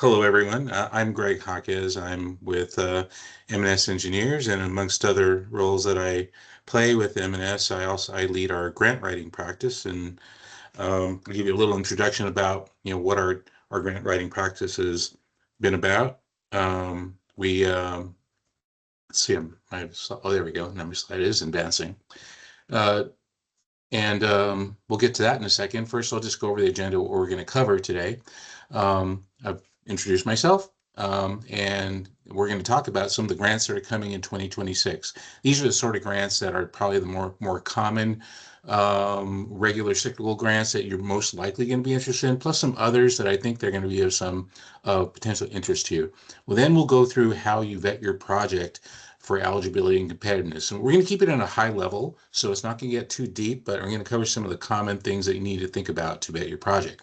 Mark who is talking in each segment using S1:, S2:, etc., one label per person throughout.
S1: Hello, everyone. I'm Greg Jaquez. I'm with MNS Engineers, and amongst other roles that I play with MNS, I lead our grant writing practice, and I'll give you a little introduction about what our grant writing practice has been about. We let's see, oh, there we go. Now my slide is advancing. Uh, and we'll get to that in a second. First, I'll just go over the agenda, what we're going to cover today. I've introduced myself, and we're going to talk about some of the grants that are coming in 2026. These are the sort of grants that are probably the more common regular cyclical grants that you're most likely going to be interested in, plus some others that I think they're going to be of some potential interest to you. Well, then we'll go through how you vet your project for eligibility and competitiveness. And we're going to keep it on a high level, so it's not going to get too deep, but we're going to cover some of the common things that you need to think about to vet your project.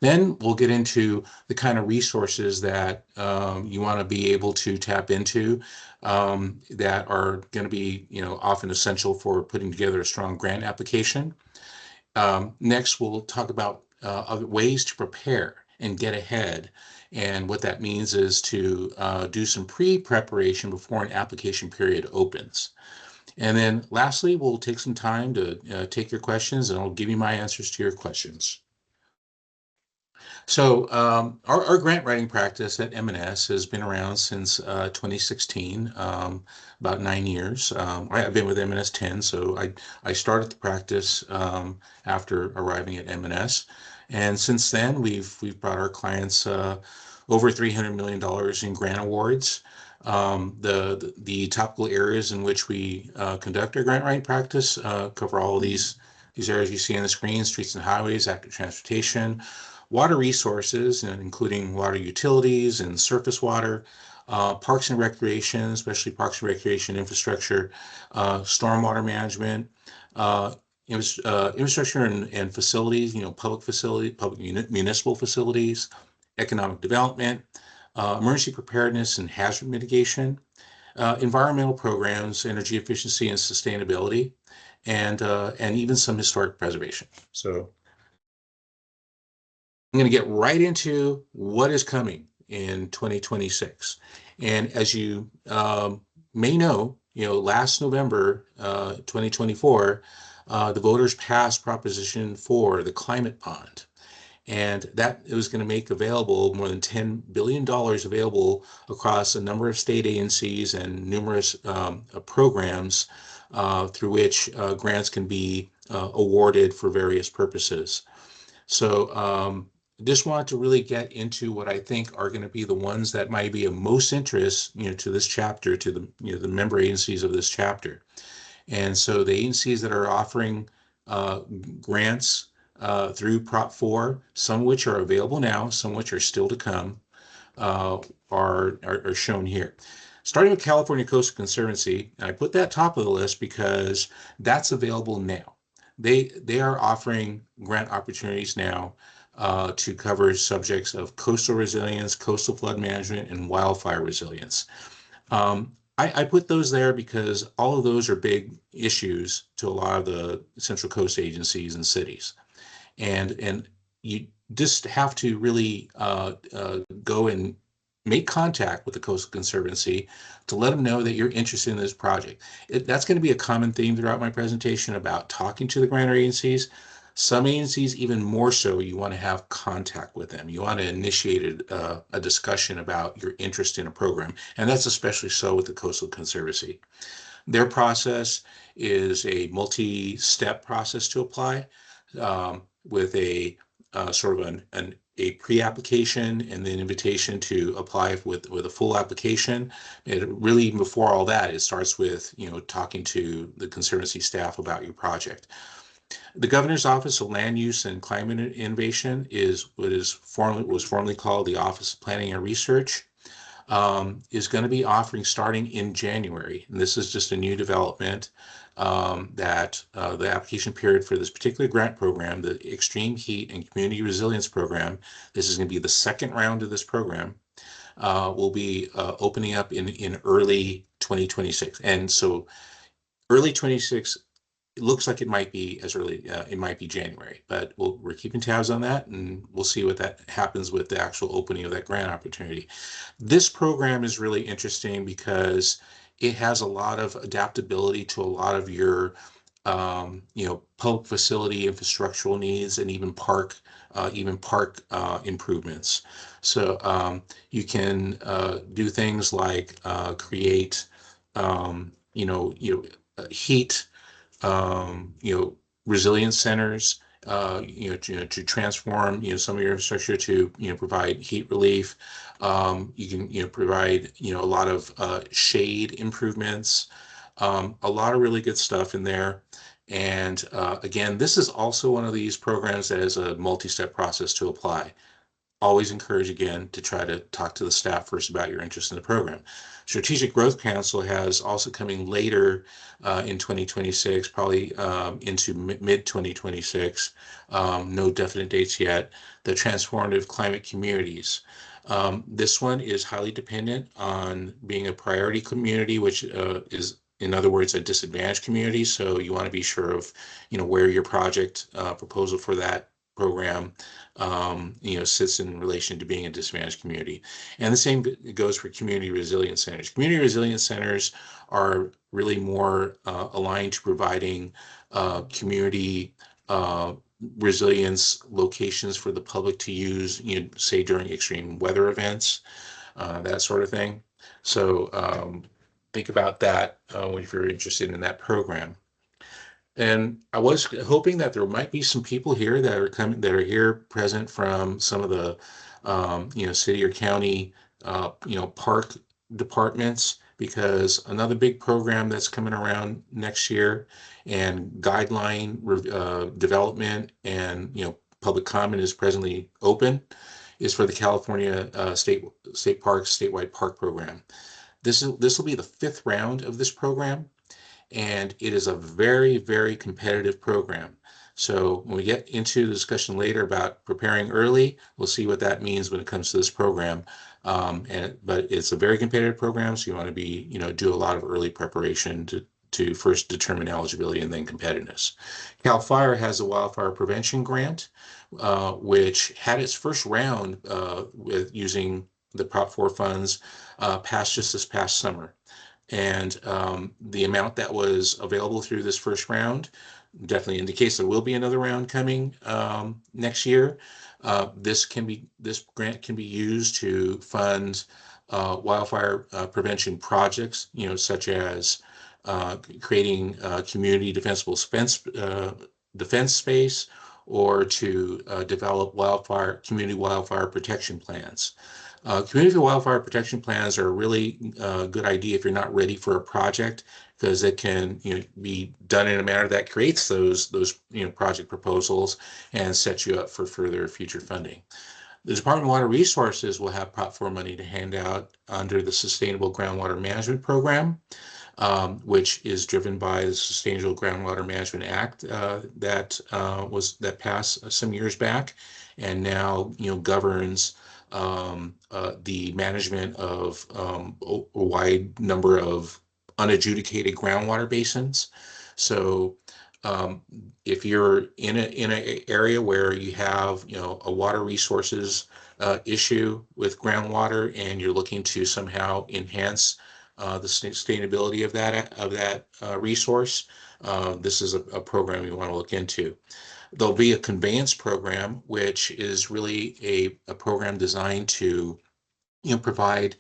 S1: Then we'll get into the kind of resources that you want to be able to tap into that are going to be, often essential for putting together a strong grant application. Next, we'll talk about other ways to prepare and get ahead. And what that means is to do some pre-preparation before an application period opens. And then lastly, we'll take some time to take your questions, and I'll give you my answers to your questions. So our grant writing practice at MNS has been around since 2016, about 9 years. I've been with MNS 10, so I started the practice after arriving at MNS. And since then, we've brought our clients over $300 million in grant awards. The topical areas in which we conduct our grant writing practice cover all of these areas you see on the screen: streets and highways, active transportation, water resources, including water utilities and surface water, parks and recreation, especially parks and recreation infrastructure, stormwater management, infrastructure and facilities, public municipal facilities, economic development, emergency preparedness and hazard mitigation, environmental programs, energy efficiency and sustainability, and even some historic preservation. So I'm going to get right into what is coming in 2026. And as you may know, last November 2024, the voters passed Proposition 4, the climate bond. And that it was going to make available more than $10 billion available across a number of state agencies and numerous programs through which grants can be awarded for various purposes. So just wanted to really get into what I think are going to be the ones that might be of most interest, to this chapter, to the member agencies of this chapter. And so the agencies that are offering grants through Prop 4, some of which are available now, some of which are still to come, are shown here. Starting with California Coastal Conservancy, and I put that top of the list because that's available now. They are offering grant opportunities now to cover subjects of coastal resilience, coastal flood management, and wildfire resilience. I put those there because all of those are big issues to a lot of the Central Coast agencies and cities. And you just have to really go and make contact with the Coastal Conservancy to let them know that you're interested in this project. That's going to be a common theme throughout my presentation about talking to the grantor agencies. Some agencies, even more so, you want to have contact with them. You want to initiate a discussion about your interest in a program, and that's especially so with the Coastal Conservancy. Their process is a multi-step process to apply, with a sort of a pre-application and then invitation to apply with a full application. It really, before all that, it starts with talking to the Conservancy staff about your project. The Governor's Office of Land Use and Climate Innovation is what was formerly called the Office of Planning and Research. Is going to be offering starting in January. And this is just a new development that the application period for this particular grant program, the Extreme Heat and Community Resilience Program, this is going to be the second round of this program, will be opening up in early 2026. And so early 26 it looks like it might be as early, it might be January, but we're keeping tabs on that, and we'll see what that happens with the actual opening of that grant opportunity. This program is really interesting because it has a lot of adaptability to a lot of your public facility infrastructural needs, and even park improvements. So you can do things like create, heat, you know, resilience centers, to transform, some of your infrastructure to, provide heat relief. You can, provide, a lot of shade improvements, a lot of really good stuff in there. And again, this is also one of these programs that is a multi-step process to apply. Always encourage again to try to talk to the staff first about your interest in the program. Strategic Growth Council has also coming later in 2026, probably into mid 2026. No definite dates yet. The Transformative Climate Communities. This one is highly dependent on being a priority community, which is, in other words, a disadvantaged community. So you want to be sure of, where your project proposal for that program sits in relation to being a disadvantaged community. And the same goes for community resilience centers. Community resilience centers are really more aligned to providing community resilience locations for the public to use, say during extreme weather events, that sort of thing. So think about that if you're interested in that program. And I was hoping that there might be some people here that are here present from some of the, city or county, park departments, because another big program that's coming around next year, and guideline development, and, public comment is presently open, is for the California statewide park program. This will be the fifth round of this program, and it is a very, very competitive program. So when we get into the discussion later about preparing early, we'll see what that means when it comes to this program. But it's a very competitive program, so you want to do a lot of early preparation to first determine eligibility and then competitiveness. Cal Fire has a wildfire prevention grant, which had its first round with using the Prop 4 funds passed just this past summer. And the amount that was available through this first round definitely indicates there will be another round coming next year. This grant can be used to fund wildfire prevention projects, such as creating community defensible defense space, or to develop community wildfire protection plans. Community wildfire protection plans are a really good idea if you're not ready for a project, because it can be done in a manner that creates those project proposals and sets you up for further future funding. The Department of Water Resources will have Prop 4 money to hand out under the Sustainable Groundwater Management Program, which is driven by the Sustainable Groundwater Management Act that passed some years back, and now governs the management of a wide number of unadjudicated groundwater basins. So if you're in an area where you have a water resources issue with groundwater, and you're looking to somehow enhance the sustainability of that resource, this is a program you want to look into. There'll be a conveyance program, which is really a program designed to provide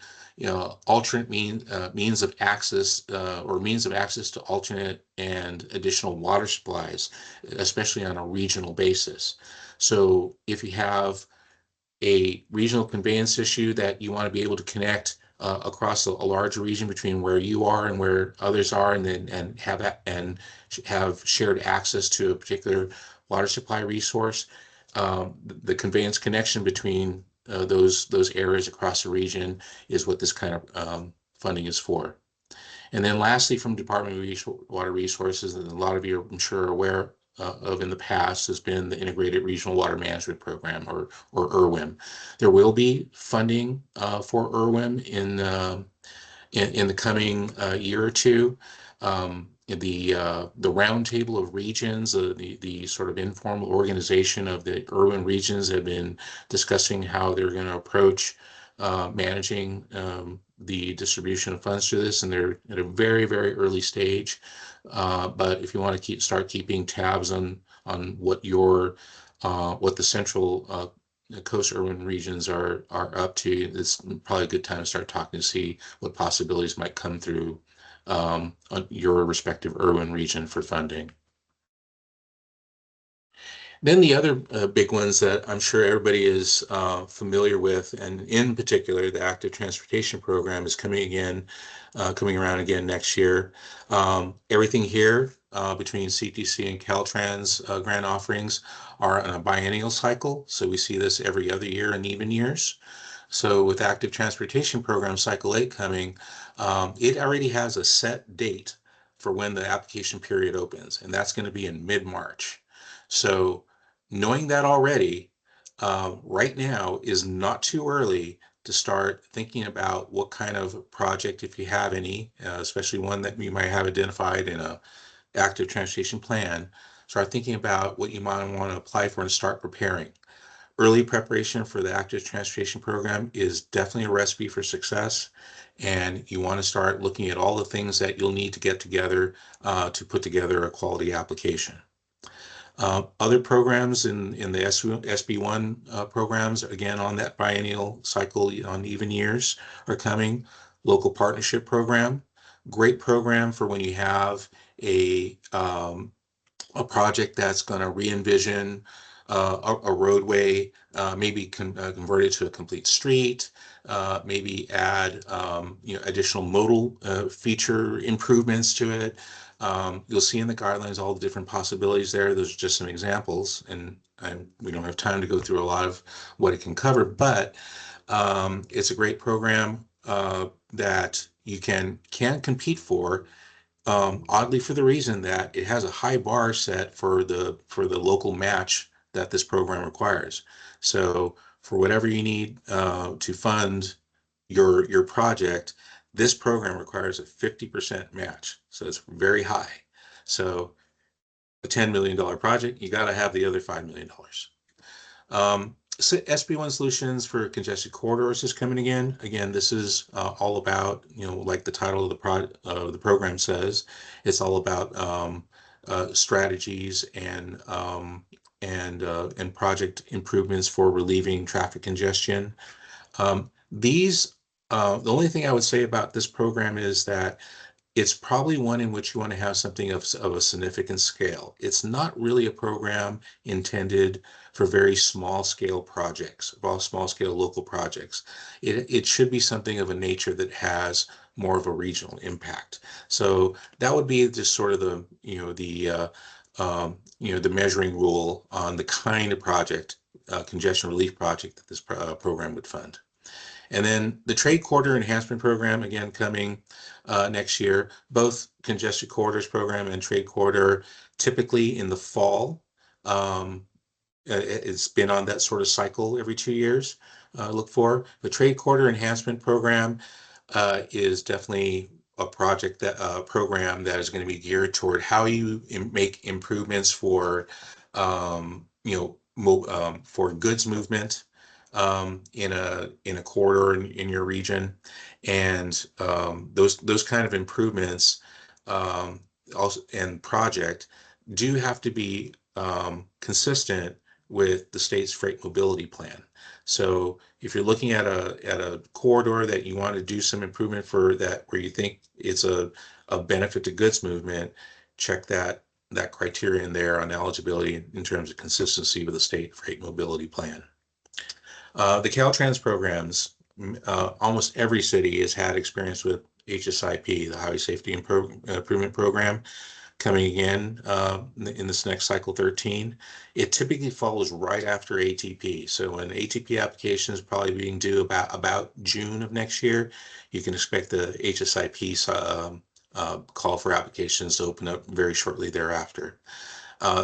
S1: alternate means of access, or means of access to alternate and additional water supplies, especially on a regional basis. So if you have a regional conveyance issue that you want to be able to connect across a larger region between where you are and where others are, and have shared access to a particular water supply resource, the conveyance connection between those areas across the region is what this kind of funding is for. And then lastly, from Department of Water Resources, and a lot of you, I'm sure, are aware of in the past, has been the Integrated Regional Water Management Program, or IRWIM. There will be funding for IRWIM in the coming year or two. the roundtable of regions, the sort of informal organization of the urban regions have been discussing how they're going to approach managing the distribution of funds to this, and they're at a very, very early stage. But if you want to start keeping tabs on what the central coast urban regions are up to, it's probably a good time to start talking to see what possibilities might come through on your respective urban region for funding. Then the other big ones that I'm sure everybody is familiar with, and in particular, the Active Transportation Program is coming around again next year. Everything here between CTC and Caltrans grant offerings are on a biennial cycle, so we see this every other year in even years. So with Active Transportation Program Cycle 8 coming, it already has a set date for when the application period opens, and that's going to be in mid-March. So knowing that already, right now is not too early to start thinking about what kind of project, if you have any, especially one that you might have identified in a active transportation plan, start thinking about what you might want to apply for and start preparing. Early preparation for the active transportation program is definitely a recipe for success. And you want to start looking at all the things that you'll need to get together to put together a quality application. Other programs in the SB1 programs, again, on that biennial cycle on even years are coming. Local partnership program, great program for when you have a project that's going to re-envision a roadway, maybe convert it to a complete street, maybe add additional modal feature improvements to it. You'll see in the guidelines all the different possibilities there. Those are just some examples, and we don't have time to go through a lot of what it can cover, but it's a great program that you can compete for, oddly for the reason that it has a high bar set for the local match that this program requires. So for whatever you need to fund your project, this program requires a 50% match. So it's very high. So a $10 million project, you got to have the other $5 million. So SB1 Solutions for Congested Corridors is coming again. Again, this is all about, like the title of the program says, it's all about strategies and project improvements for relieving traffic congestion. These The only thing I would say about this program is that it's probably one in which you want to have something of a significant scale. It's not really a program intended for very small scale projects, small scale local projects. It should be something of a nature that has more of a regional impact. So that would be just sort of the measuring rule on the kind of project, congestion relief project that this program would fund. And then the Trade Corridor Enhancement Program, again, coming next year. Both Congested Corridors Program and Trade Corridor typically in the fall. It's been on that sort of cycle every 2 years. Look for the Trade Corridor Enhancement Program is definitely a program that is going to be geared toward how you make improvements for for goods movement in a corridor in your region, and those kind of improvements also and project do have to be consistent with the state's freight mobility plan. So if you're looking at a corridor that you want to do some improvement for that, where you think it's a benefit to goods movement, check that criterion there on eligibility in terms of consistency with the state freight mobility plan. The Caltrans programs, almost every city has had experience with HSIP, the Highway Safety Improvement Program, coming again in this next cycle 13. It typically follows right after ATP. So when ATP application is probably being due about June of next year, you can expect the HSIP call for applications to open up very shortly thereafter.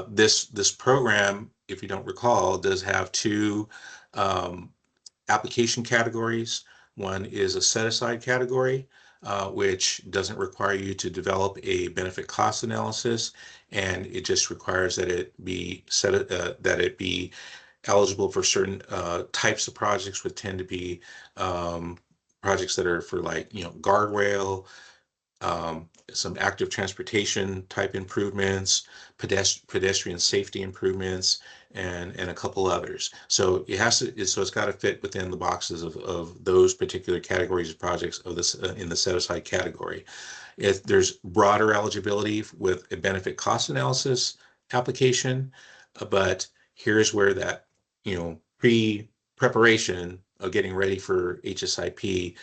S1: This program, if you don't recall, does have two application categories. One is a set-aside category, which doesn't require you to develop a benefit cost analysis, and it just requires that it be that it be eligible for certain types of projects, which tend to be projects that are for, like, guardrail, some active transportation type improvements, pedestrian safety improvements, and a couple others. So it's got to fit within the boxes of those particular categories of projects of this in the set aside category. If there's broader eligibility with a benefit cost analysis application, but here's where that, pre-preparation of getting ready for HSIP,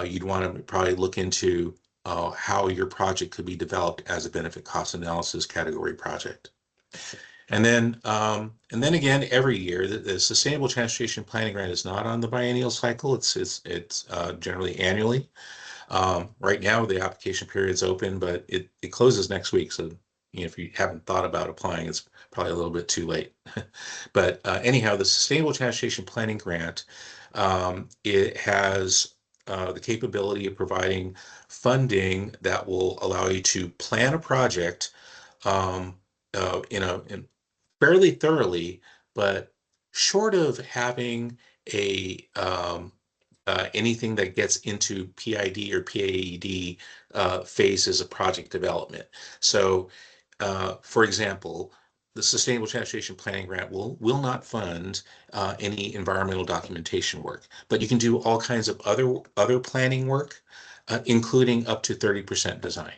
S1: you'd want to probably look into how your project could be developed as a benefit cost analysis category project. And then again, every year, the Sustainable Transportation Planning Grant is not on the biennial cycle. It's generally annually. Right now, the application period is open, but it closes next week. So, if you haven't thought about applying, it's probably a little bit too late. But anyhow, the Sustainable Transportation Planning Grant, it has the capability of providing funding that will allow you to plan a project um, in fairly thoroughly, but short of having a anything that gets into PID or PAED phases of project development. So, for example, the Sustainable Transportation Planning Grant will not fund any environmental documentation work, but you can do all kinds of other planning work, including up to 30% design.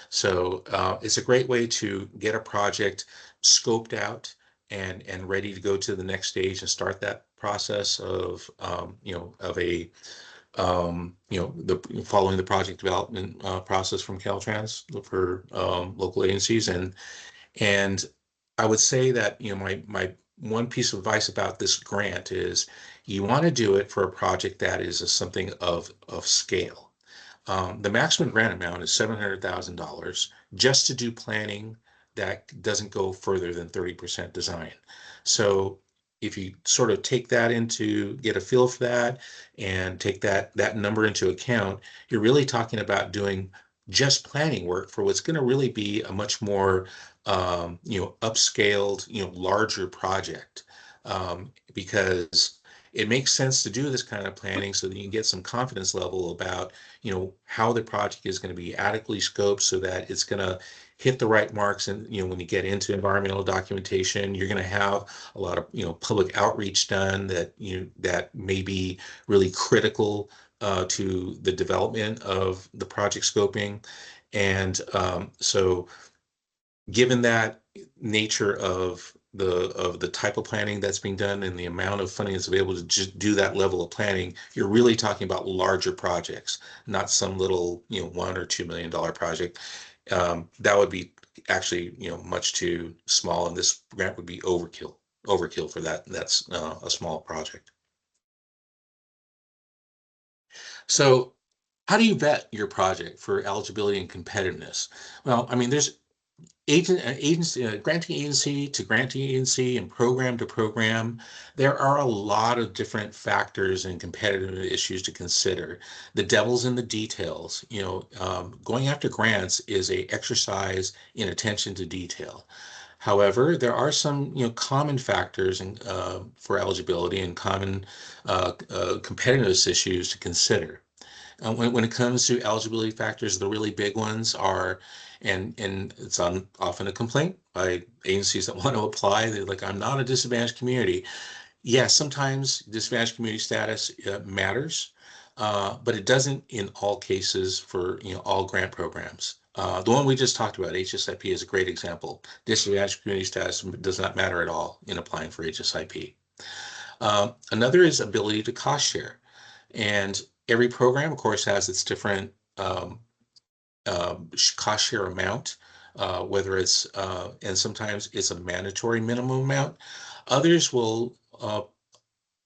S1: So it's a great way to get a project scoped out and ready to go to the next stage and start that process of the following the project development process from Caltrans for local agencies. And I would say that, my one piece of advice about this grant is you want to do it for a project that is something of scale. The maximum grant amount is $700,000 just to do planning that doesn't go further than 30% design. So if you sort of get a feel for that and take that number into account, you're really talking about doing just planning work for what's going to really be a much more upscaled, larger project, because it makes sense to do this kind of planning so that you can get some confidence level about, how the project is going to be adequately scoped so that it's going to hit the right marks. And, when you get into environmental documentation, you're going to have a lot of, public outreach done that may be really critical to the development of the project scoping. And so given that nature of the type of planning that's being done and the amount of funding that's available to just do that level of planning, you're really talking about larger projects, not some little, $1 or $2 million project. That would be actually, much too small, and this grant would be overkill for that. That's a small project. So how do you vet your project for eligibility and competitiveness? Well, I mean, there's granting agency to granting agency and program to program, there are a lot of different factors and competitive issues to consider. The devil's in the details. Going after grants is a exercise in attention to detail. However, there are some, common factors for eligibility and common competitiveness issues to consider. When it comes to eligibility factors, the really big ones are, and it's often a complaint by agencies that want to apply. They're like, I'm not a disadvantaged community. Yes, sometimes disadvantaged community status matters, but it doesn't in all cases for, all grant programs. The one we just talked about, HSIP, is a great example. Disadvantaged community status does not matter at all in applying for HSIP. Another is ability to cost share. And every program, of course, has its different cost share amount, whether it's, and sometimes it's a mandatory minimum amount. Others will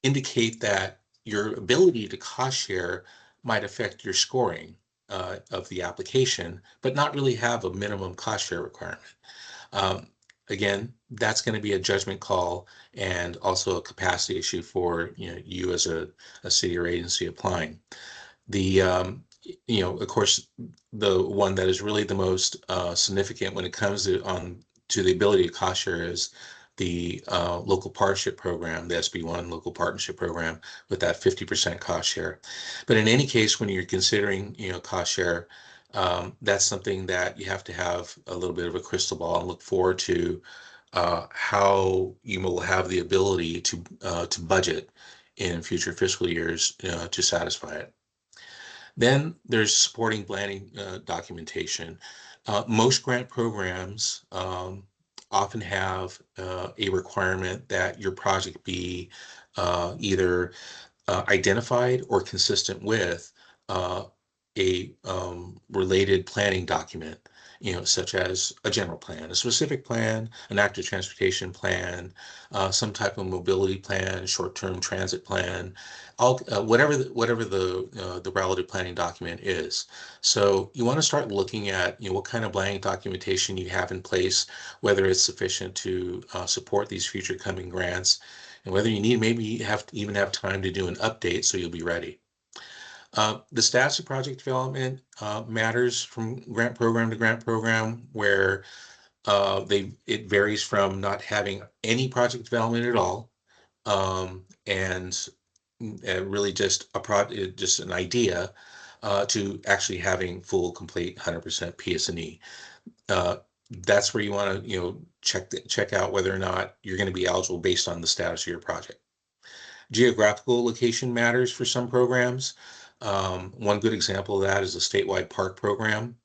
S1: indicate that your ability to cost share might affect your scoring of the application, but not really have a minimum cost share requirement. Um, Again, that's going to be a judgment call and also a capacity issue for, you as a city or agency applying. The of course, the one that is really the most significant when it comes to the ability to cost share is the local partnership program, the SB1 local partnership program, with that 50% cost share. But in any case, when you're considering, cost share, that's something that you have to have a little bit of a crystal ball and look forward to how you will have the ability to budget in future fiscal years to satisfy it. Then there's supporting planning documentation. Most grant programs often have a requirement that your project be either identified or consistent with uh, a related planning document, such as a general plan, a specific plan, an active transportation plan, some type of mobility plan, short-term transit plan, all whatever the relative planning document is. So you want to start looking at what kind of planning documentation you have in place, whether it's sufficient to support these future coming grants, and whether you need maybe you have to even have time to do an update so you'll be ready. The status of project development matters from grant program to grant program, where it varies from not having any project development at all, and really just just an idea, to actually having full, complete, 100% PS&E. Uh, that's where you want to check out whether or not you're going to be eligible based on the status of your project. Geographical location matters for some programs. One good example of that is the statewide park program.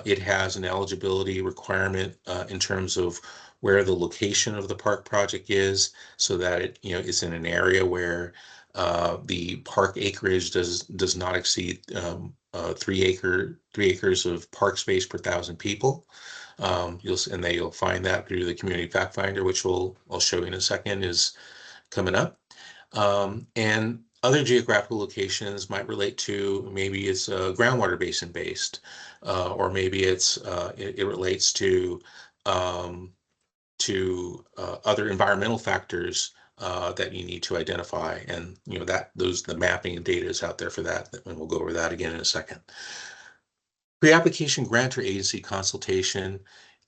S1: It has an eligibility requirement in terms of where the location of the park project is, so that it's in an area where the park acreage does not exceed 3 acres of park space per 1,000 people. You'll find that through the community fact finder, which I'll show you in a second, is coming up. And other geographical locations might relate to, maybe it's groundwater basin based, or maybe it relates um, to other environmental factors that you need to identify, and the mapping and data is out there for that, and we'll go over that again in a second. Pre-application grant or agency consultation,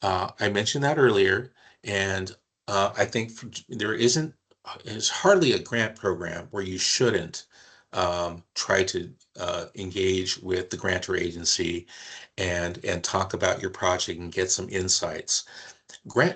S1: I mentioned that earlier, and I think there's hardly a grant program where you shouldn't try to engage with the grantor agency and talk about your project and get some insights.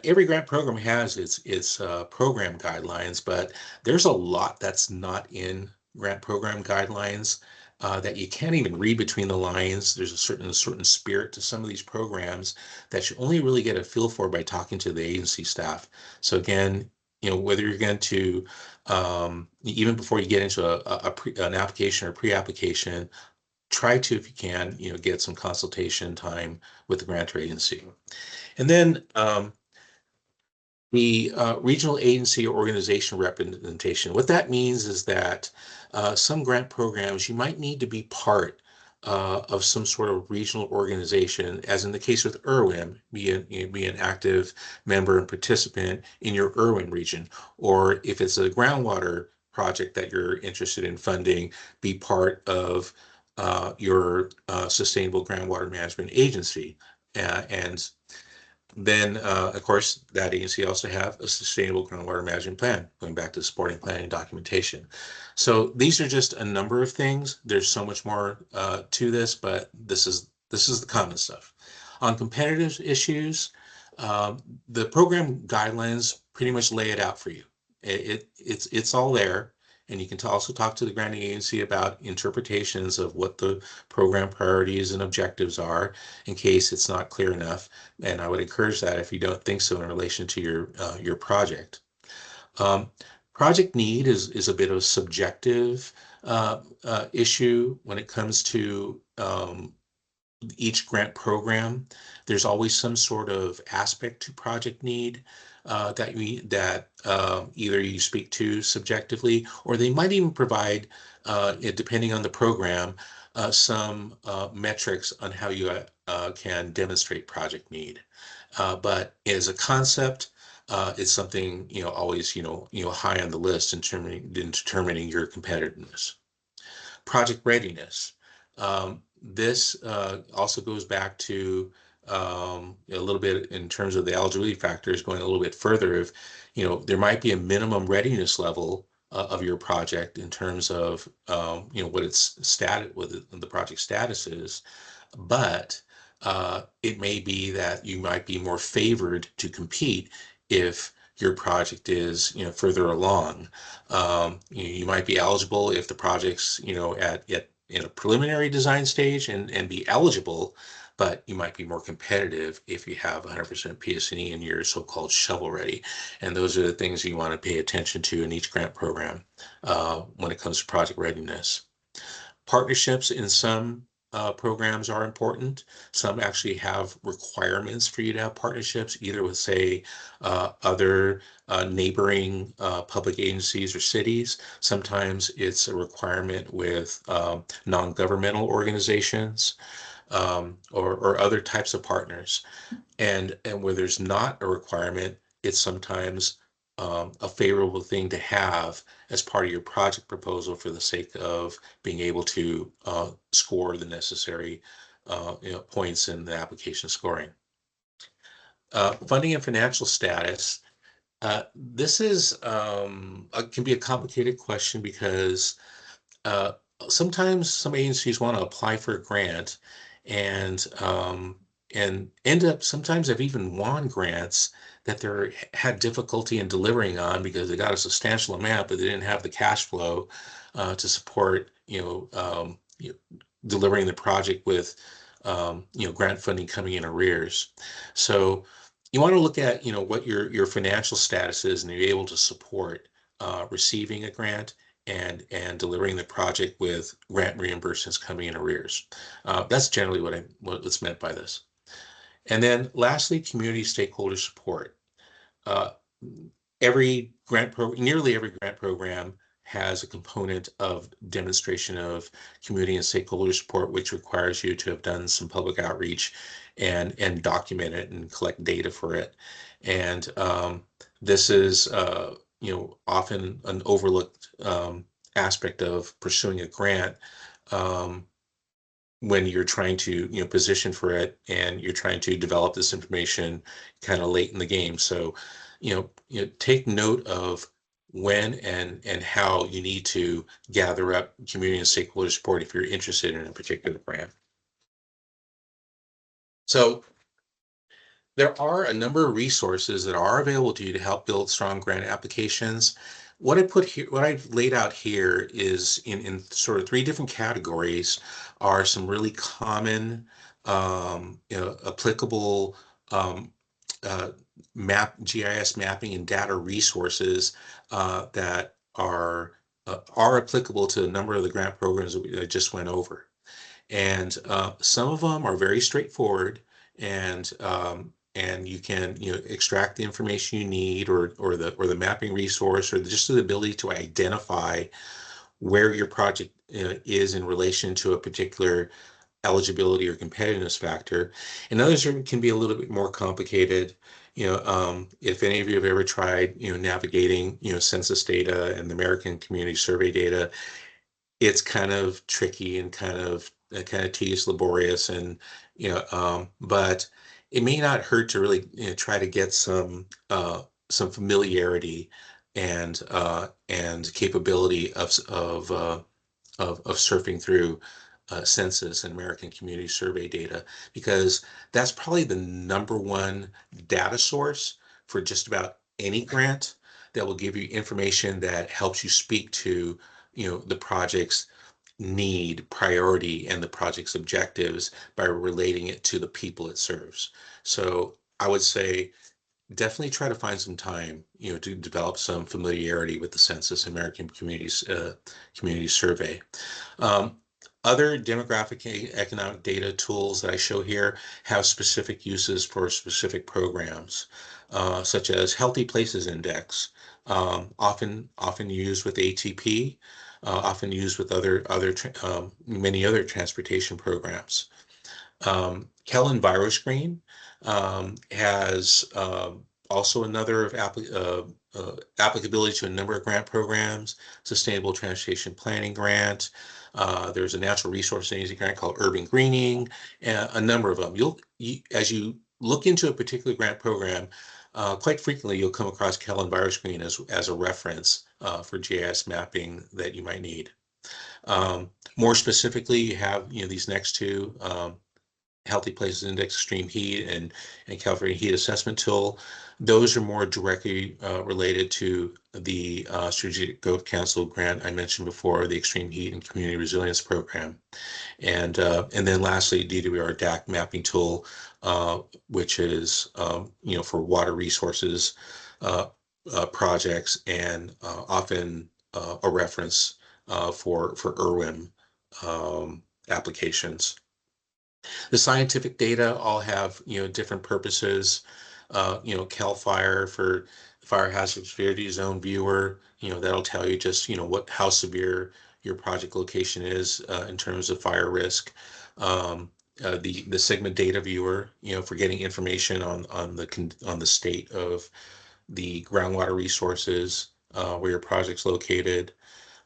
S1: Every grant program has its program guidelines, but there's a lot that's not in grant program guidelines that you can't even read between the lines. There's a certain spirit to some of these programs that you only really get a feel for by talking to the agency staff. So again, whether you're going to even before you get into an application or pre-application, try to, if you can, get some consultation time with the grantor agency. And then the regional agency or organization representation. What that means is that some grant programs, you might need to be part of some sort of regional organization, as in the case with IRWIN, be an active member and participant in your IRWIN region. Or if it's a groundwater project that you're interested in funding, be part of your sustainable groundwater management agency. And then, of course, that agency also have a sustainable groundwater management plan, going back to supporting planning and documentation. So these are just a number of things. There's so much more to this, but this is the common stuff. On competitive issues, the program guidelines pretty much lay it out for you. It's all there. And you can also talk to the granting agency about interpretations of what the program priorities and objectives are, in case it's not clear enough. And I would encourage that if you don't think so in relation to your project. Project need is a bit of a subjective issue when it comes to each grant program. There's always some sort of aspect to project need that either you speak to subjectively, or they might even provide, depending on the program, some metrics on how you can demonstrate project need. But as a concept, it's something always high on the list in determining your competitiveness. Project readiness. This also goes back to a little bit in terms of the eligibility factors, going a little bit further. If there might be a minimum readiness level of your project in terms of what its status, what the project status is, but it may be that you might be more favored to compete if your project is further along. You might be eligible if the project's at in a preliminary design stage and be eligible, but you might be more competitive if you have 100% PS&E and you're so-called shovel ready. And those are the things you want to pay attention to in each grant program when it comes to project readiness. Partnerships in some programs are important. Some actually have requirements for you to have partnerships, either with, say, other neighboring public agencies or cities. Sometimes it's a requirement with non-governmental organizations or other types of partners. And where there's not a requirement, it's sometimes a favorable thing to have as part of your project proposal for the sake of being able to score the necessary points in the application scoring. Funding and financial status. This is can be a complicated question because uh, sometimes some agencies want to apply for a grant and end up sometimes have even won grants that they had difficulty in delivering on because they got a substantial amount, but they didn't have the cash flow to support delivering the project with grant funding coming in arrears. So you want to look at what your financial status is and you're able to support receiving a grant and delivering the project with grant reimbursements coming in arrears. That's generally what's meant by this. And then lastly, community stakeholder support. Uh, nearly every grant program has a component of demonstration of community and stakeholder support, which requires you to have done some public outreach and document it and collect data for it. And this is often an overlooked aspect of pursuing a grant. When you're trying to position for it and you're trying to develop this information kind of late in the game. So take note of when and how you need to gather up community and stakeholder support if you're interested in a particular grant. So there are a number of resources that are available to you to help build strong grant applications. What I've laid out here is in sort of three different categories are some really common, applicable um, uh, GIS mapping and data resources that are applicable to a number of the grant programs that I just went over. And some of them are very straightforward, and you can extract the information you need, or the mapping resource, or just the ability to identify where your project is in relation to a particular eligibility or competitiveness factor. And others can be a little bit more complicated. If any of you have ever tried navigating census data and the American Community Survey data, it's kind of tricky and kind of tedious, laborious, and but it may not hurt to really try to get some familiarity and capability of surfing through census and American Community Survey data, because that's probably the number one data source for just about any grant that will give you information that helps you speak to the project's need, priority, and the project's objectives by relating it to the people it serves. So I would say definitely try to find some time, to develop some familiarity with the Census American Community Survey. Um, Other demographic economic data tools that I show here have specific uses for specific programs, such as Healthy Places Index, often used with ATP, often used with many other transportation programs. Kellen ViroScreen has also another of applicability to a number of grant programs, Sustainable Transportation Planning Grant, There's a natural resource agency grant called Urban Greening, and a number of them. As you look into a particular grant program, quite frequently you'll come across Cal EnviroScreen as a reference for GIS mapping that you might need. More specifically, you have these next two. Healthy Places Index, Extreme Heat, and California Heat Assessment Tool. Those are more directly related to the Strategic Growth Council grant I mentioned before, the Extreme Heat and Community Resilience Program. And then lastly, DWR DAC mapping tool, which is for water resources projects, and often a reference for IRWIN applications. The scientific data all have different purposes. CAL FIRE for Fire Hazard Severity Zone Viewer. That'll tell you just how severe your project location is in terms of fire risk. The Sigma Data Viewer, for getting information on the state of the groundwater resources where your project's located.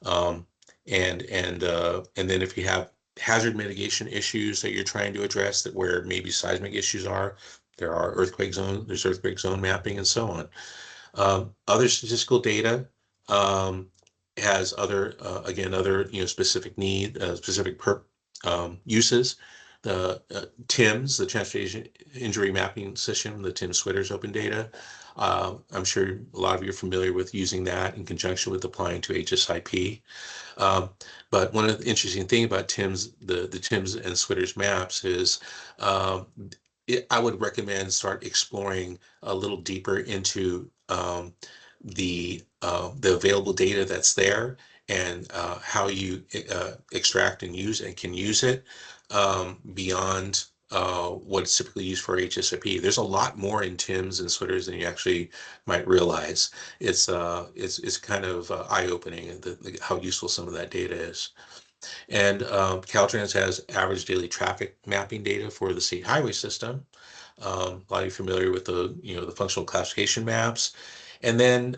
S1: And then if you have hazard mitigation issues that you're trying to address, that where maybe seismic issues are, there's earthquake zone mapping, and so on. Other statistical data has other specific uses. The TIMS, the Transportation Injury Mapping System, the TIMS Switters Open Data. I'm sure a lot of you are familiar with using that in conjunction with applying to HSIP. But one of the interesting things about the TIMS and Switters maps is I would recommend start exploring a little deeper into the available data that's there, and how you extract and can use it beyond what it's typically used for HSIP. There's a lot more in TIMS and Switters than you actually might realize. It's kind of eye-opening how useful some of that data is. And Caltrans has average daily traffic mapping data for the state highway system. A lot of you familiar with the functional classification maps. And then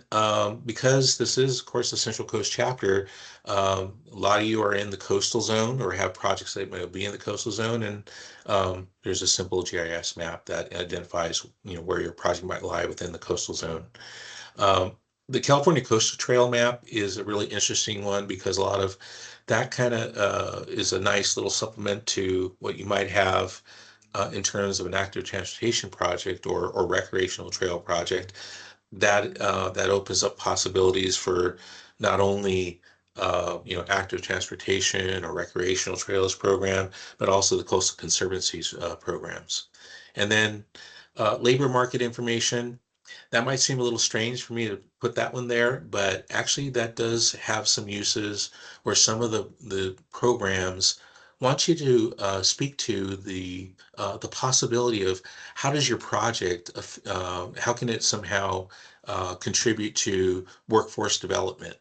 S1: because this is, of course, the Central Coast chapter, a lot of you are in the coastal zone or have projects that might be in the coastal zone, and there's a simple GIS map that identifies where your project might lie within the coastal zone. The California Coastal Trail map is a really interesting one because a lot of that kind of is a nice little supplement to what you might have in terms of an active transportation project or recreational trail project. That opens up possibilities for not only active transportation or recreational trails program, but also the Coastal Conservancy's programs. And then labor market information. That might seem a little strange for me to put that one there, but actually that does have some uses where some of the programs want you to speak to the possibility of how does your project, how can it somehow contribute to workforce development.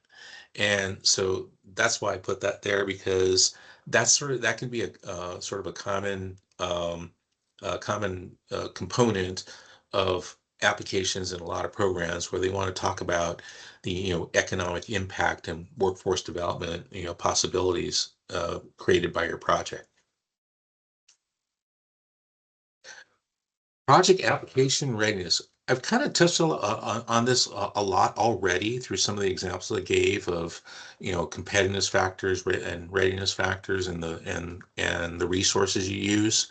S1: And so that's why I put that there, because that can be a sort of a common component of applications in a lot of programs where they want to talk about the economic impact and workforce development possibilities created by your project. Project application readiness. I've kind of touched on this a lot already through some of the examples I gave of competitiveness factors and readiness factors, and the resources you use,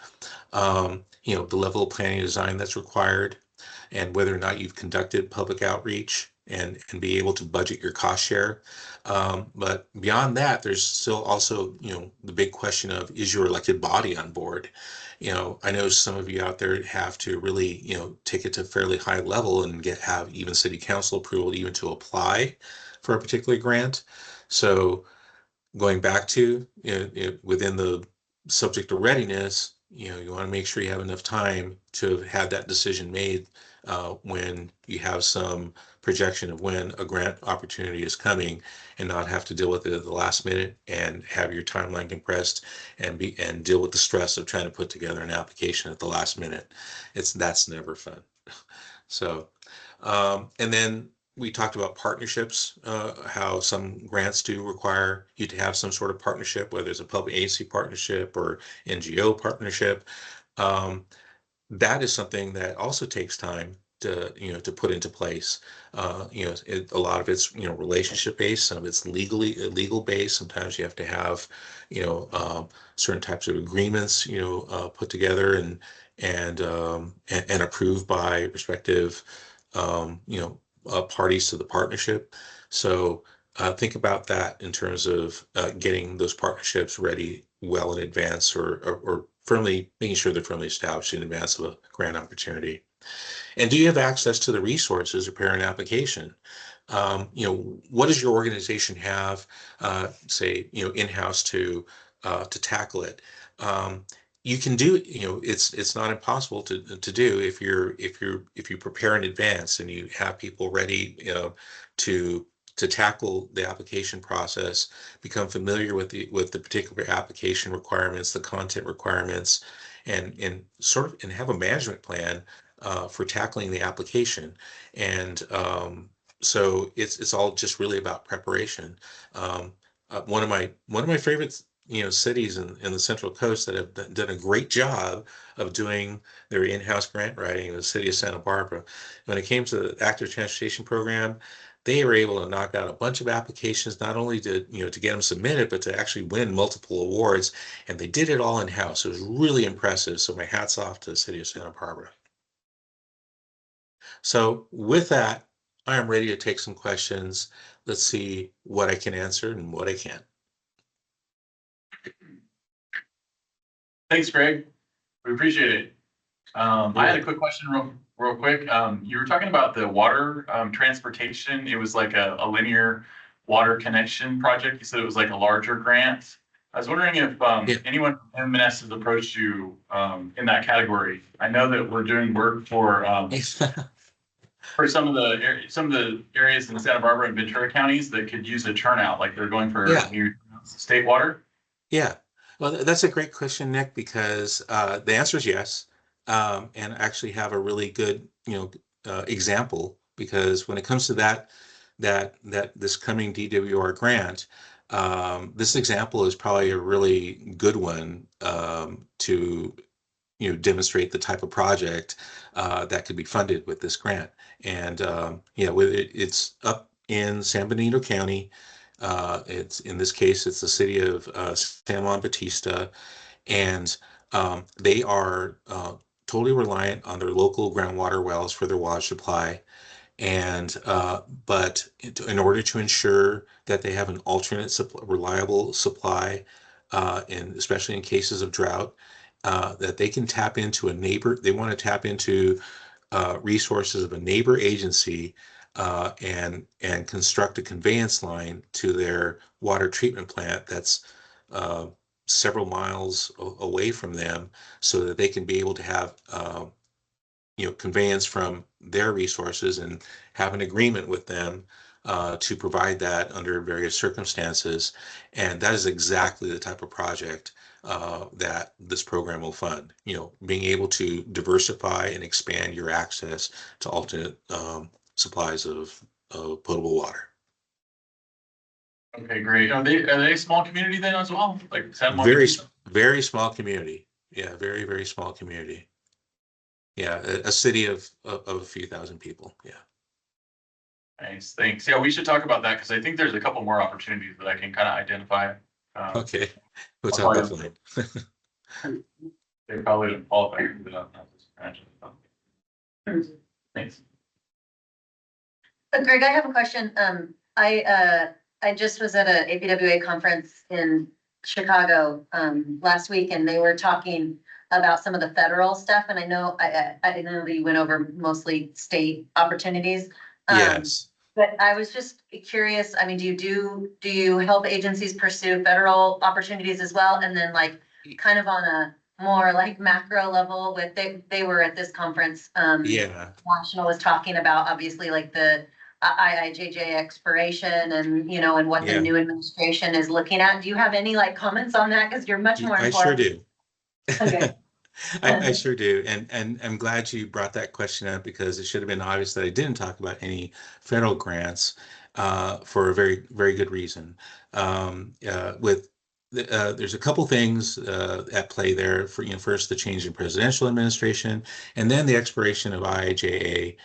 S1: the level of planning and design that's required, and whether or not you've conducted public outreach and be able to budget your cost share. But beyond that, there's still also, the big question of, is your elected body on board? I know some of you out there have to really, take it to a fairly high level and have even city council approval even to apply for a particular grant. So going back to, within the subject of readiness, you want to make sure you have enough time to have that decision made when you have some projection of when a grant opportunity is coming, and not have to deal with it at the last minute and have your timeline compressed and deal with the stress of trying to put together an application at the last minute. That's never fun. So, and then we talked about partnerships, how some grants do require you to have some sort of partnership, whether it's a public agency partnership or NGO partnership. Um, that is something that also takes time to to put into place. A lot of it's relationship based, some of it's legal based. Sometimes you have to have certain types of agreements put together and approved by respective parties to the partnership. So think about that in terms of getting those partnerships ready well in advance, or firmly making sure they're firmly established in advance of a grant opportunity. And do you have access to the resources to prepare an application? What does your organization have, say, in-house to tackle it? Um, you can do, it's not impossible to do if you prepare in advance and you have people ready, to tackle the application process, become familiar with the particular application requirements, the content requirements, and have a management plan for tackling the application. And so it's all just really about preparation. Um, one of my favorite cities in the Central Coast that have done a great job of doing their in-house grant writing is the city of Santa Barbara. When it came to the active transportation program, they were able to knock out a bunch of applications, not only to get them submitted, but to actually win multiple awards. And they did it all in-house. It was really impressive. So my hat's off to the city of Santa Barbara. So with that, I am ready to take some questions. Let's see what I can answer and what I can't.
S2: Thanks, Greg. We appreciate it. I had a quick question real quick. You were talking about the water transportation. It was like a linear water connection project. You said it was like a larger grant. I was wondering if
S1: Yeah.
S2: anyone from MNS has approached you in that category. I know that we're doing work for some of the areas in Santa Barbara and Ventura counties that could use a turnout, like they're going for
S1: Yeah.
S2: new state water.
S1: Yeah. Well, that's a great question, Nick, because the answer is yes. And I actually have a really good, example, because when it comes to that this coming DWR grant, this example is probably a really good one to demonstrate the type of project that could be funded with this grant. And it's up in San Benito County. It's in this case, it's the city of San Juan Bautista, and they are totally reliant on their local groundwater wells for their water supply. And but in order to ensure that they have an alternate reliable supply, and especially in cases of drought, that they can tap into a neighbor. They want to tap into resources of a neighbor agency, and construct a conveyance line to their water treatment plant that's uh, several miles away from them, so that they can be able to have conveyance from their resources and have an agreement with them to provide that under various circumstances. And that is exactly the type of project that this program will fund. Being able to diversify and expand your access to alternate supplies of potable water.
S2: Okay, great. Are they a small community then as well? Like San Juan
S1: Very,
S2: Bautista?
S1: very small community. Yeah, very, very small community. Yeah, a city of a few thousand people. Yeah.
S2: Nice, thanks. Yeah, we should talk about that because I think there's a couple more opportunities that I can kind of identify.
S1: Okay. What's
S2: I'll
S1: up,
S2: probably,
S1: Bethlehem?
S2: they probably don't qualify for that. Thanks.
S3: Greg, I have a question. I just was at a APWA conference in Chicago last week, and they were talking about some of the federal stuff. And I know I know that you went over mostly state opportunities.
S1: Yes.
S3: But I was just curious. I mean, do you help agencies pursue federal opportunities as well? And then like kind of on a more like macro level, with they were at this conference.
S1: Yeah.
S3: National was talking about obviously like the IIJJ expiration and and what the
S1: Yeah.
S3: new administration is looking at. Do you have any like comments on that? Because you're much more
S1: I sure
S3: informed.
S1: do.
S3: Okay.
S1: I sure do. And I'm glad you brought that question up because it should have been obvious that I didn't talk about any federal grants for a very, very good reason. There's a couple things at play there. For first the change in presidential administration, and then the expiration of IIJA,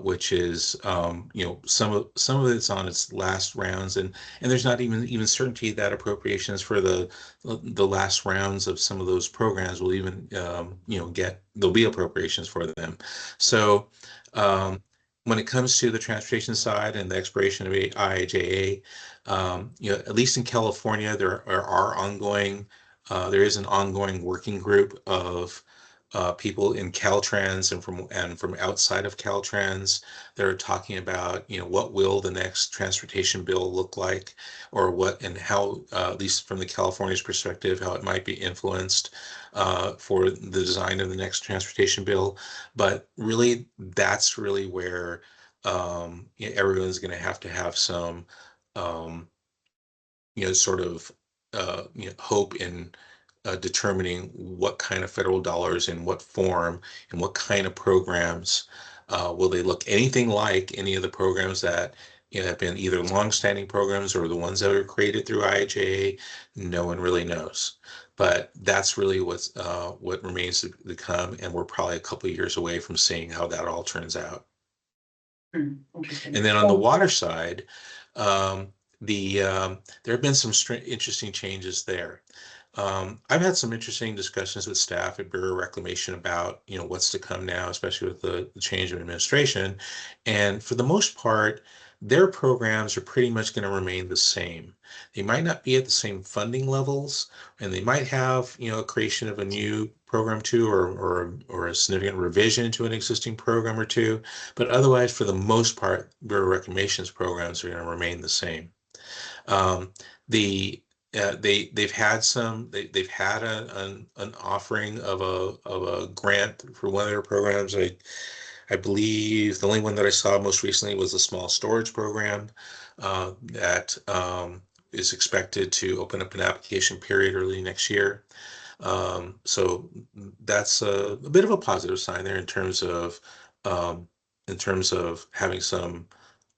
S1: which is some of it's on its last rounds, and there's not even certainty that appropriations for the last rounds of some of those programs will even there'll be appropriations for them. So when it comes to the transportation side and the expiration of IIJA, at least in California, there is an ongoing working group of people in Caltrans and from outside of Caltrans. They're talking about, what will the next transportation bill look like, or what and how, at least from the California's perspective, how it might be influenced for the design of the next transportation bill. But really, that's really where everyone's going to have some um, sort of hope in determining what kind of federal dollars in what form and what kind of programs will they look anything like any of the programs that have been either longstanding programs or the ones that were created through IIJA. No one really knows, but that's really what remains to come, and we're probably a couple of years away from seeing how that all turns out.
S3: Interesting.
S1: And then on the water side, um, there have been some interesting changes there. I've had some interesting discussions with staff at Bureau of Reclamation about, what's to come now, especially with the change of administration. And for the most part, their programs are pretty much going to remain the same. They might not be at the same funding levels, and they might have, a creation of a new program too, or a significant revision to an existing program or two. But otherwise, for the most part, Bureau of Reclamation's programs are going to remain the same. Um, the they've had they've had an offering of a grant for one of their programs. I believe the only one that I saw most recently was a small storage program that is expected to open up an application period early next year. So that's a bit of a positive sign there um, in terms of having some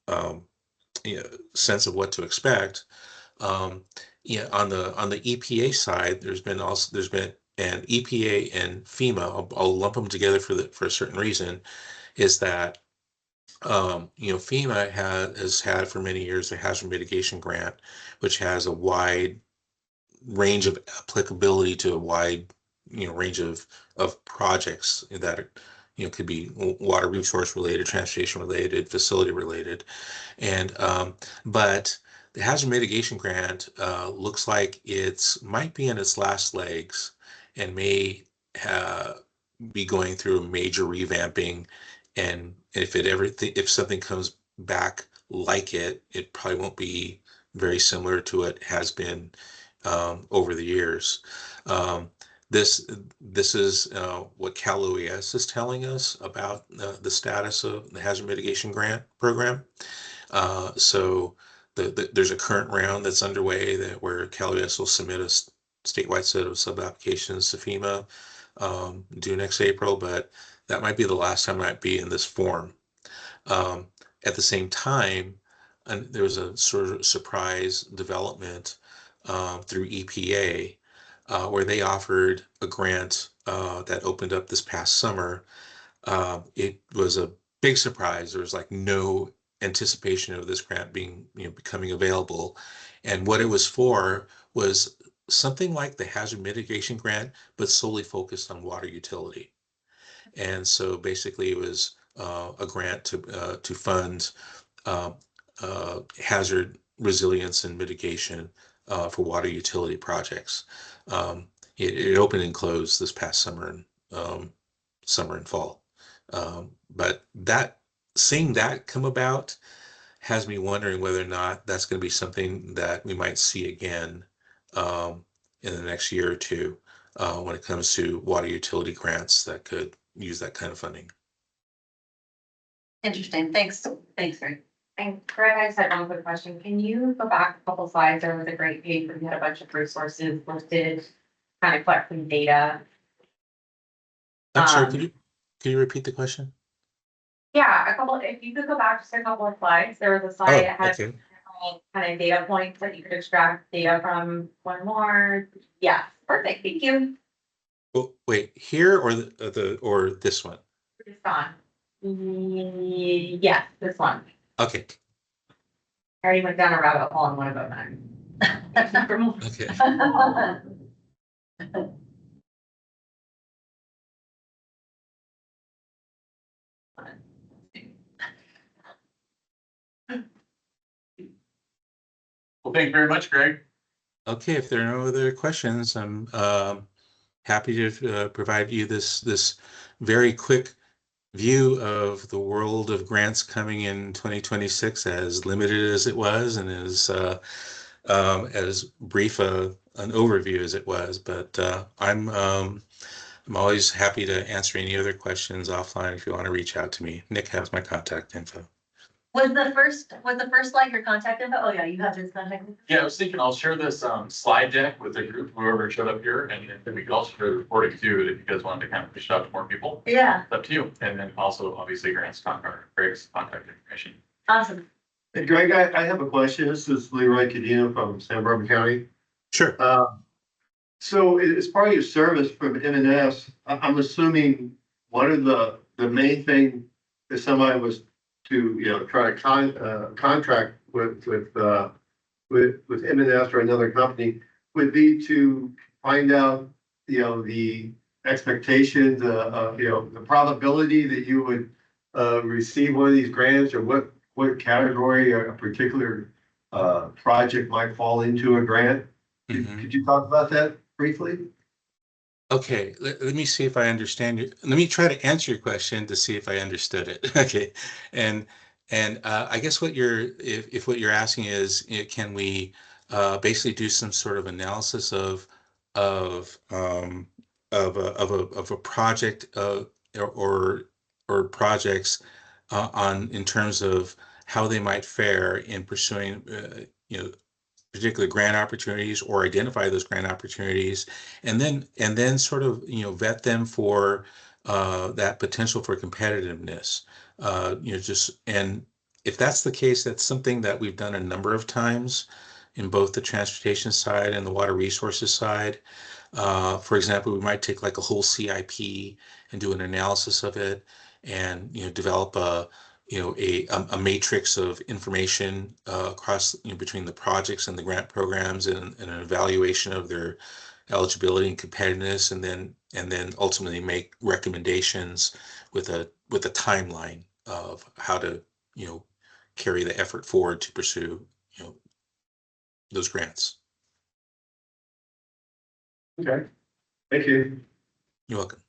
S1: um, sense of what to expect. Um, on the EPA side, there's been an EPA and FEMA. I'll lump them together for a certain reason. Is that FEMA has had for many years a hazard mitigation grant, which has a wide range of applicability to a wide range of projects that could be water resource related, transportation related, facility related. And but the hazard mitigation grant looks like it's might be in its last legs and may be going through a major revamping. And if something comes back like it probably won't be very similar to what has been over the years. Um, this is what Cal OES is telling us about the status of the hazard mitigation grant program. So there's a current round that's underway where Cal OES will submit a statewide set of sub applications to FEMA due next April, but that might be the last time I might be in this form. Um, at the same time, and there was a sort of surprise development through EPA where they offered a grant that opened up this past summer. It was a big surprise. There was like no anticipation of this grant becoming available, and what it was for was something like the hazard mitigation grant, but solely focused on water utility. And so basically, it was a grant to fund uh, hazard resilience and mitigation for water utility projects. It opened and closed this past um, summer and fall. But seeing that come about has me wondering whether or not that's going to be something that we might see again in the next year or two when it comes to water utility grants that could use that kind of funding.
S3: Interesting. Thanks. Thanks, Greg.
S4: And Greg, I just had one quick question. Can you go back a couple slides? There was a great page where you had a bunch of resources listed, kind of collecting data.
S1: I'm sorry,
S4: Um,
S1: could you repeat the question?
S4: Yeah, if you could go back just a couple of slides, there was a slide
S1: Oh,
S4: that had
S1: okay.
S4: kind of data points that you could extract data from. One more. Yeah, perfect, thank you.
S1: Well, wait, here or or this one?
S4: It's gone. Yeah, this one.
S1: Okay.
S4: I already went down a rabbit hole and want to go back.
S1: Okay.
S2: Well, thank you very much, Greg.
S1: Okay, if there are no other questions, I'm happy to provide you this very quick view of the world of grants coming in 2026, as limited as it was and as brief an overview as it was. But I'm always happy to answer any other questions offline if you want to reach out to me. Nick has my contact info.
S3: Was the first slide your contact info? Oh, yeah, you have his contact info.
S2: Yeah, I was thinking I'll share this slide deck with the group, whoever showed up here, and then we could also share the recording too, if you guys wanted to kind of push it out to more people.
S3: Yeah,
S2: It's up to you. And then also obviously Greg's contact information.
S3: awesome.
S5: Hey, Greg, I have a question. This is Leroy Cadena from San Bernardino County.
S1: Sure.
S5: So as part of your service from MNS, I'm assuming one of the main thing if somebody was to, try to contract with MNS or another company would be to find out, the expectations, the probability that you would receive one of these grants, or what category a particular project might fall into a grant. Could you talk about that briefly?
S1: Okay, let me see if I understand you. Let me try to answer your question to see if I understood it. Okay, and I guess what if what you're asking is, can we basically do some sort of analysis of of a project or projects on in terms of how they might fare in pursuing particular grant opportunities, or identify those grant opportunities, and then sort of vet them for that potential for competitiveness. Just, and if that's the case, that's something that we've done a number of times in both the transportation side and the water resources side. For example, we might take like a whole CIP and do an analysis of it, and develop a matrix of information across between the projects and the grant programs, and an evaluation of their eligibility and competitiveness, and then ultimately make recommendations with a timeline of how to carry the effort forward to pursue those grants.
S5: Okay, thank you.
S1: You're welcome.